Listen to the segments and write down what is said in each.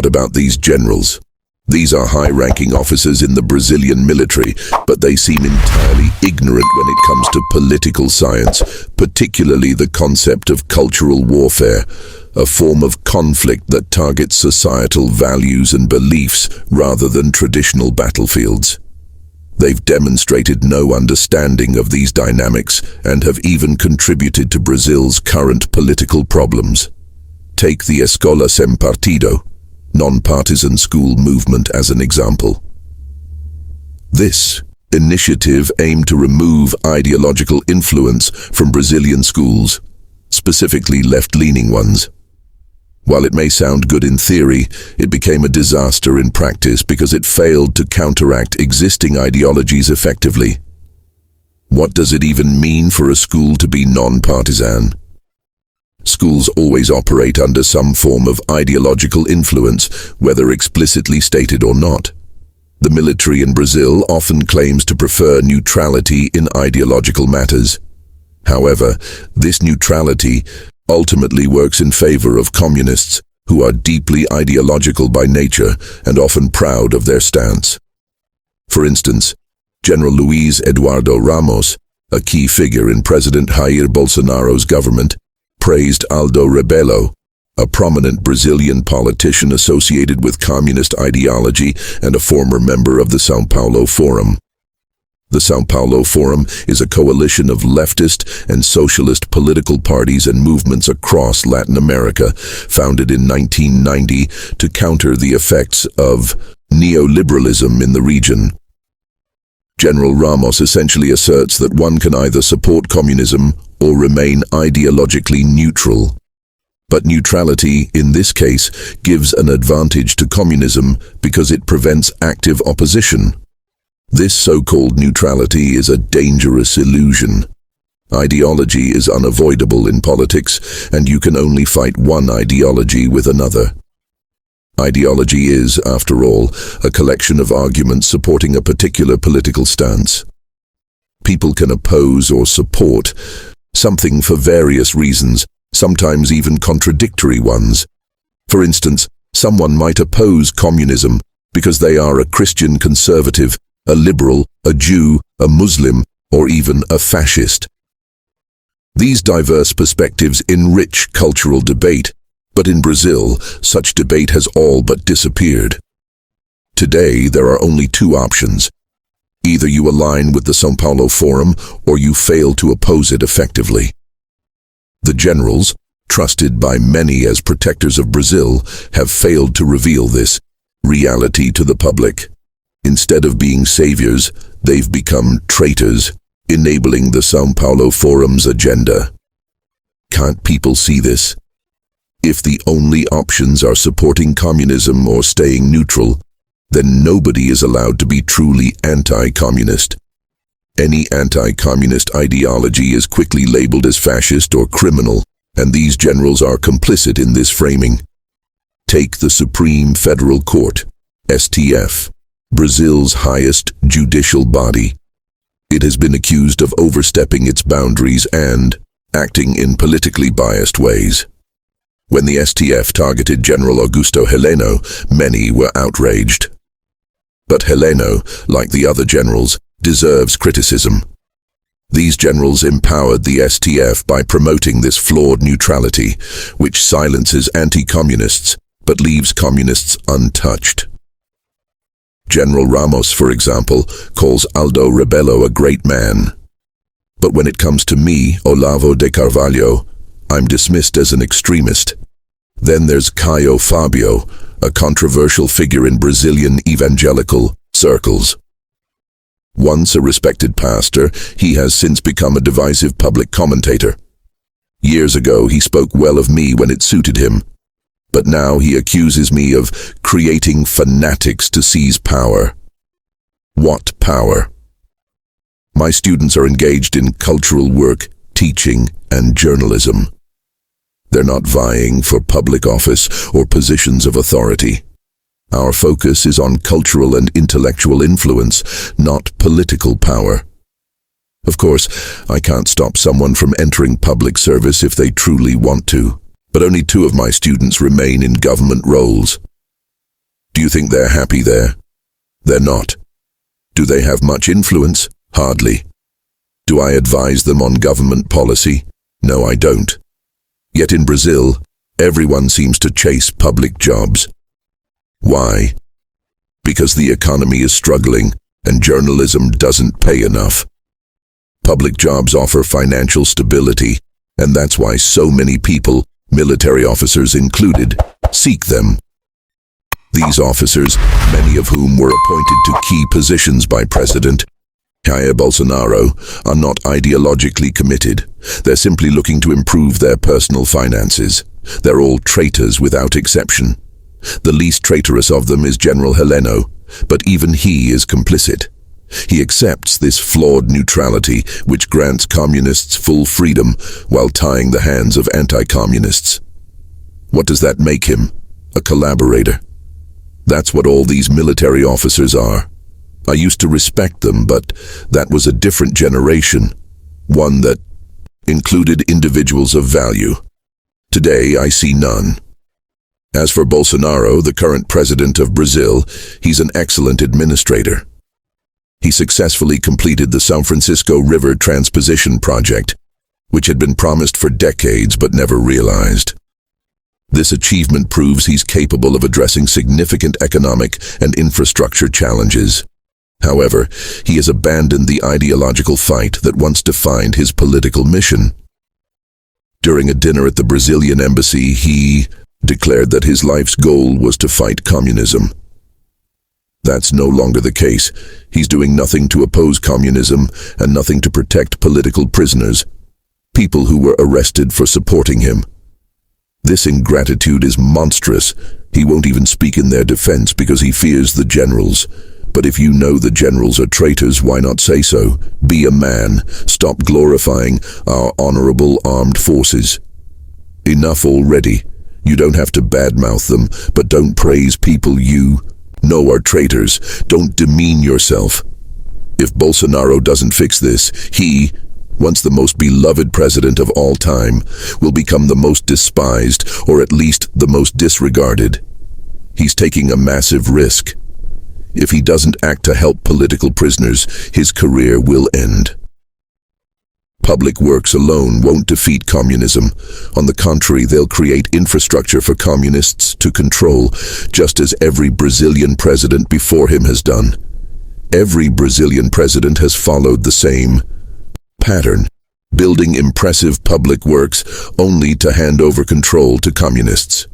What about these generals? These are high-ranking officers in the Brazilian military, but they seem entirely ignorant when it comes to political science, particularly the concept of cultural warfare, a form of conflict that targets societal values and beliefs rather than traditional battlefields. They've demonstrated no understanding of these dynamics and have even contributed to Brazil's current political problems. Take the Escola Sem Partido, non-partisan school movement, as an example. This initiative aimed to remove ideological influence from Brazilian schools, specifically left-leaning ones. While it may sound good in theory, it became a disaster in practice because it failed to counteract existing ideologies effectively. What does it even mean for a school to be non-partisan? Schools always operate under some form of ideological influence, whether explicitly stated or not. The military in Brazil often claims to prefer neutrality in ideological matters. However, this neutrality ultimately works in favor of communists who are deeply ideological by nature and often proud of their stance. For instance, General Luiz Eduardo Ramos, a key figure in President Jair Bolsonaro's government, praised Aldo Rebelo, a prominent Brazilian politician associated with communist ideology and a former member of the São Paulo Forum. The São Paulo Forum is a coalition of leftist and socialist political parties and movements across Latin America, founded in 1990 to counter the effects of neoliberalism in the region. General Ramos essentially asserts that one can either support communism or remain ideologically neutral. But neutrality, in this case, gives an advantage to communism because it prevents active opposition. This so-called neutrality is a dangerous illusion. Ideology is unavoidable in politics, and you can only fight one ideology with another. Ideology is, after all, a collection of arguments supporting a particular political stance. People can oppose or support something for various reasons, sometimes even contradictory ones. For instance, someone might oppose communism because they are a Christian conservative, a liberal, a Jew, a Muslim, or even a fascist. These diverse perspectives enrich cultural debate, but in Brazil, such debate has all but disappeared. Today, there are only two options. Either you align with the São Paulo Forum, or you fail to oppose it effectively. The generals, trusted by many as protectors of Brazil, have failed to reveal this reality to the public. Instead of being saviors, they've become traitors, enabling the São Paulo Forum's agenda. Can't people see this? If the only options are supporting communism or staying neutral, then nobody is allowed to be truly anti-communist. Any anti-communist ideology is quickly labeled as fascist or criminal, and these generals are complicit in this framing. Take the Supreme Federal Court, STF, Brazil's highest judicial body. It has been accused of overstepping its boundaries and acting in politically biased ways. When the STF targeted General Augusto Heleno, many were outraged. But Heleno, like the other generals, deserves criticism. These generals empowered the STF by promoting this flawed neutrality, which silences anti-communists but leaves communists untouched. General Ramos, for example, calls Aldo Rebelo a great man. But when it comes to me, Olavo de Carvalho, I'm dismissed as an extremist. Then there's Caio Fabio, a controversial figure in Brazilian evangelical circles. Once a respected pastor, he has since become a divisive public commentator. Years ago, he spoke well of me when it suited him, but now he accuses me of creating fanatics to seize power. What power? My students are engaged in cultural work, teaching, and journalism. They're not vying for public office or positions of authority. Our focus is on cultural and intellectual influence, not political power. Of course, I can't stop someone from entering public service if they truly want to, but only 2 of my students remain in government roles. Do you think they're happy there? They're not. Do they have much influence? Hardly. Do I advise them on government policy? No, I don't. Yet in Brazil, everyone seems to chase public jobs. Why? Because the economy is struggling and journalism doesn't pay enough. Public jobs offer financial stability, and that's why so many people, military officers included, seek them. These officers, many of whom were appointed to key positions by President Jair Bolsonaro, are not ideologically committed. They're simply looking to improve their personal finances. They're all traitors without exception. The least traitorous of them is General Heleno, but even he is complicit. He accepts this flawed neutrality which grants communists full freedom while tying the hands of anti-communists. What does that make him? A collaborator. That's what all these military officers are. I used to respect them, but that was a different generation, one that included individuals of value. Today, I see none. As for Bolsonaro, the current president of Brazil, he's an excellent administrator. He successfully completed the São Francisco River Transposition project, which had been promised for decades but never realized. This achievement proves he's capable of addressing significant economic and infrastructure challenges. However, he has abandoned the ideological fight that once defined his political mission. During a dinner at the Brazilian embassy, he declared that his life's goal was to fight communism. That's no longer the case. He's doing nothing to oppose communism and nothing to protect political prisoners, people who were arrested for supporting him. This ingratitude is monstrous. He won't even speak in their defense because he fears the generals. But if you know the generals are traitors, why not say so? Be a man. Stop glorifying our honorable armed forces. Enough already. You don't have to badmouth them, but don't praise people you know are traitors. Don't demean yourself. If Bolsonaro doesn't fix this, he, once the most beloved president of all time, will become the most despised, or at least the most disregarded. He's taking a massive risk. If he doesn't act to help political prisoners, his career will end. Public works alone won't defeat communism. On the contrary, they'll create infrastructure for communists to control, just as every Brazilian president before him has done. Every Brazilian president has followed the same pattern, building impressive public works only to hand over control to communists.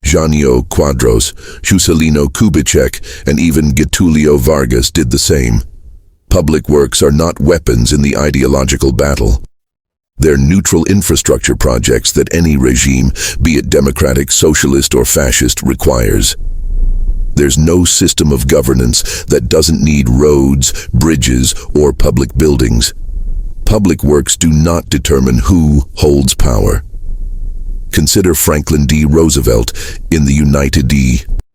Jânio Quadros, Juscelino Kubitschek, and even Getúlio Vargas did the same. Public works are not weapons in the ideological battle. They're neutral infrastructure projects that any regime, be it democratic, socialist, or fascist, requires. There's no system of governance that doesn't need roads, bridges, or public buildings. Public works do not determine who holds power. Consider Franklin D. Roosevelt in the United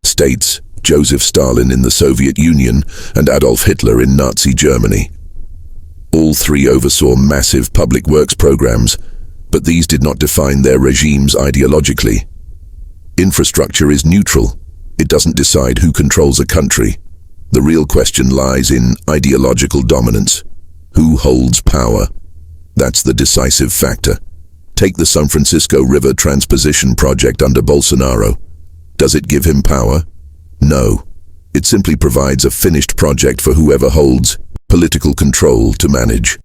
States, Joseph Stalin in the Soviet Union, and Adolf Hitler in Nazi Germany. All three oversaw massive public works programs, but these did not define their regimes ideologically. Infrastructure is neutral. It doesn't decide who controls a country. The real question lies in ideological dominance. Who holds power? That's the decisive factor. Take the São Francisco River Transposition project under Bolsonaro. Does it give him power? No. It simply provides a finished project for whoever holds political control to manage.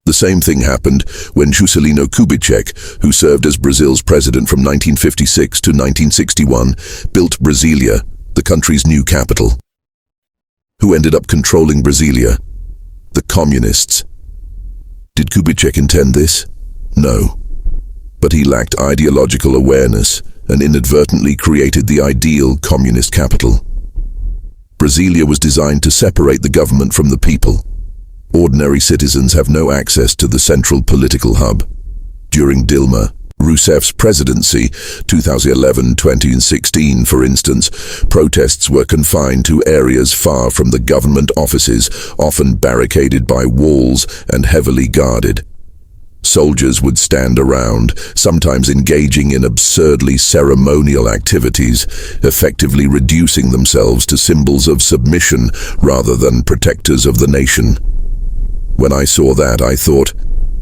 The same thing happened when Juscelino Kubitschek, who served as Brazil's president from 1956 to 1961, built Brasília, the country's new capital. Who ended up controlling Brasília? The communists. Did Kubitschek intend this? No. But he lacked ideological awareness and inadvertently created the ideal communist capital. Brasília was designed to separate the government from the people. Ordinary citizens have no access to the central political hub. During Dilma Rousseff's presidency, 2011-2016, for instance, protests were confined to areas far from the government offices, often barricaded by walls and heavily guarded. Soldiers would stand around, sometimes engaging in absurdly ceremonial activities, effectively reducing themselves to symbols of submission rather than protectors of the nation. When I saw that, I thought,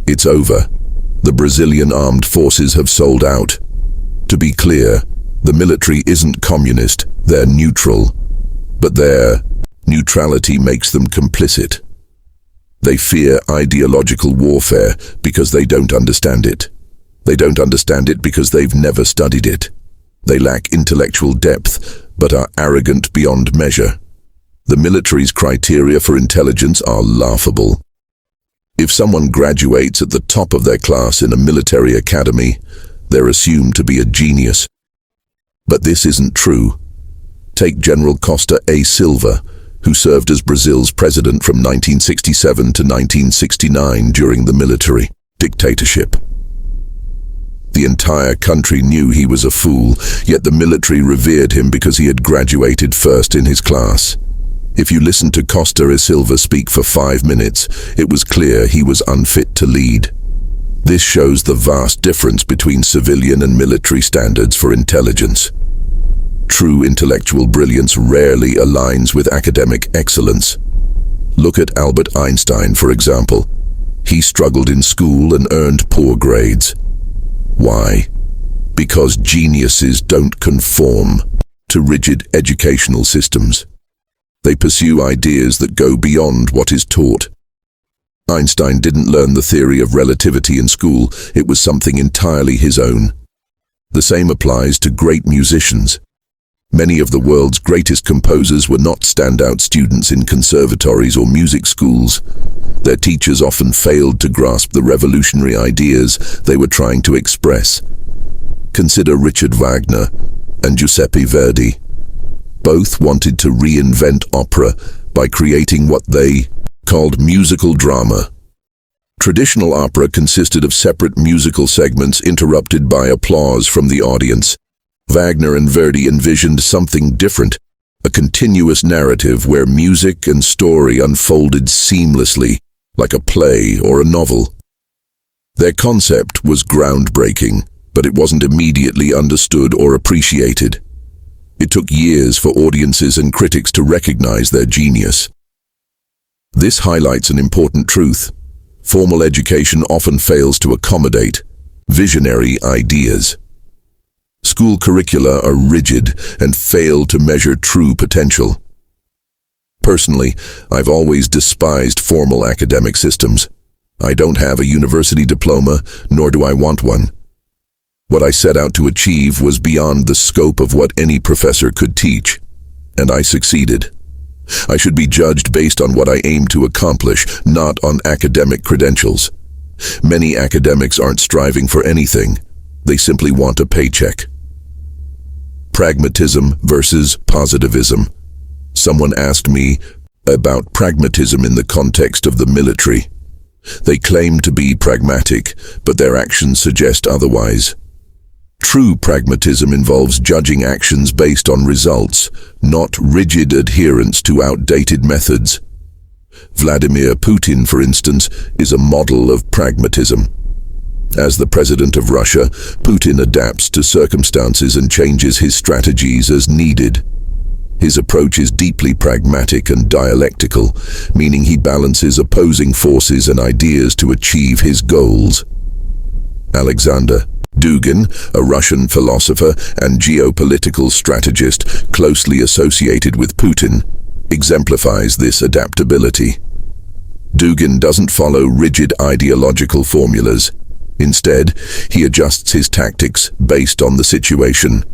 it's over. The Brazilian armed forces have sold out. To be clear, the military isn't communist, they're neutral. But their neutrality makes them complicit. They fear ideological warfare because they don't understand it. They don't understand it because they've never studied it. They lack intellectual depth, but are arrogant beyond measure. The military's criteria for intelligence are laughable. If someone graduates at the top of their class in a military academy, they're assumed to be a genius. But this isn't true. Take General Costa A. Silva, who served as Brazil's president from 1967 to 1969 during the military dictatorship. The entire country knew he was a fool, yet the military revered him because he had graduated first in his class. If you listened to Costa e Silva speak for 5 minutes, it was clear he was unfit to lead. This shows the vast difference between civilian and military standards for intelligence. True intellectual brilliance rarely aligns with academic excellence. Look at Albert Einstein, for example. He struggled in school and earned poor grades. Why? Because geniuses don't conform to rigid educational systems. They pursue ideas that go beyond what is taught. Einstein didn't learn the theory of relativity in school, it was something entirely his own. The same applies to great musicians. Many of the world's greatest composers were not standout students in conservatories or music schools. Their teachers often failed to grasp the revolutionary ideas they were trying to express. Consider Richard Wagner and Giuseppe Verdi. Both wanted to reinvent opera by creating what they called musical drama. Traditional opera consisted of separate musical segments interrupted by applause from the audience. Wagner and Verdi envisioned something different, a continuous narrative where music and story unfolded seamlessly, like a play or a novel. Their concept was groundbreaking, but it wasn't immediately understood or appreciated. It took years for audiences and critics to recognize their genius. This highlights an important truth. Formal education often fails to accommodate visionary ideas. School curricula are rigid and fail to measure true potential. Personally, I've always despised formal academic systems. I don't have a university diploma, nor do I want one. What I set out to achieve was beyond the scope of what any professor could teach, and I succeeded. I should be judged based on what I aim to accomplish, not on academic credentials. Many academics aren't striving for anything. They simply want a paycheck. Pragmatism versus positivism. Someone asked me about pragmatism in the context of the military. They claim to be pragmatic, but their actions suggest otherwise. True pragmatism involves judging actions based on results, not rigid adherence to outdated methods. Vladimir Putin, for instance, is a model of pragmatism. As the president of Russia, Putin adapts to circumstances and changes his strategies as needed. His approach is deeply pragmatic and dialectical, meaning he balances opposing forces and ideas to achieve his goals. Alexander Dugin, a Russian philosopher and geopolitical strategist closely associated with Putin, exemplifies this adaptability. Dugin doesn't follow rigid ideological formulas. Instead, he adjusts his tactics based on the situation.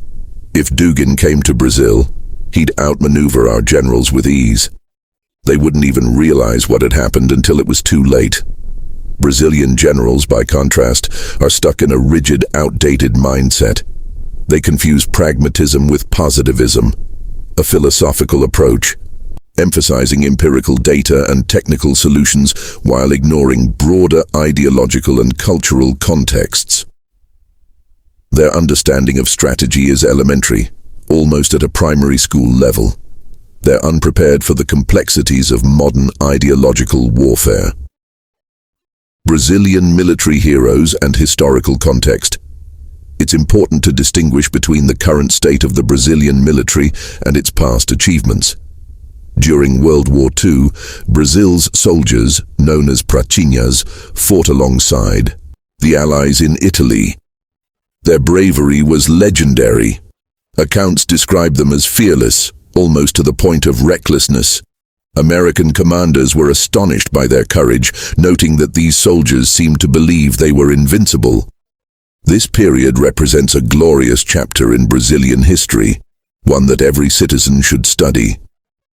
If Dugin came to Brazil, he'd outmaneuver our generals with ease. They wouldn't even realize what had happened until it was too late. Brazilian generals, by contrast, are stuck in a rigid, outdated mindset. They confuse pragmatism with positivism, a philosophical approach, emphasizing empirical data and technical solutions while ignoring broader ideological and cultural contexts. Their understanding of strategy is elementary, almost at a primary school level. They're unprepared for the complexities of modern ideological warfare. Brazilian military heroes and historical context. It's important to distinguish between the current state of the Brazilian military and its past achievements. During World War II, Brazil's soldiers, known as pratinhas, fought alongside the Allies in Italy. Their bravery was legendary. Accounts describe them as fearless, almost to the point of recklessness. American commanders were astonished by their courage, noting that these soldiers seemed to believe they were invincible. This period represents a glorious chapter in Brazilian history, one that every citizen should study.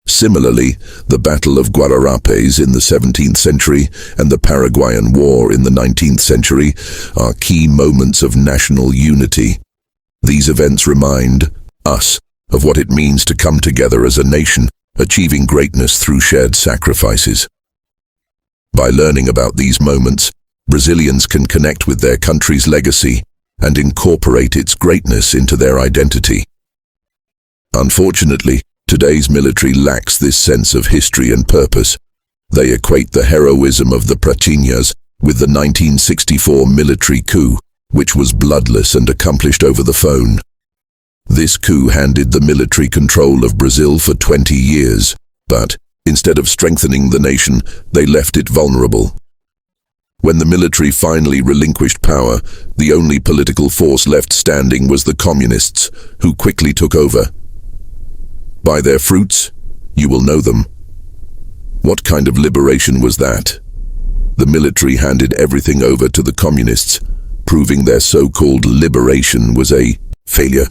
Similarly, the Battle of Guararapes in the 17th century and the Paraguayan War in the 19th century are key moments of national unity. These events remind us of what it means to come together as a nation, achieving greatness through shared sacrifices. By learning about these moments, Brazilians can connect with their country's legacy and incorporate its greatness into their identity. Unfortunately, today's military lacks this sense of history and purpose. They equate the heroism of the pratinhas with the 1964 military coup, which was bloodless and accomplished over the phone. This coup handed the military control of Brazil for 20 years, but instead of strengthening the nation, they left it vulnerable. When the military finally relinquished power, the only political force left standing was the communists, who quickly took over. By their fruits, you will know them. What kind of liberation was that? The military handed everything over to the communists, proving their so-called liberation was a failure.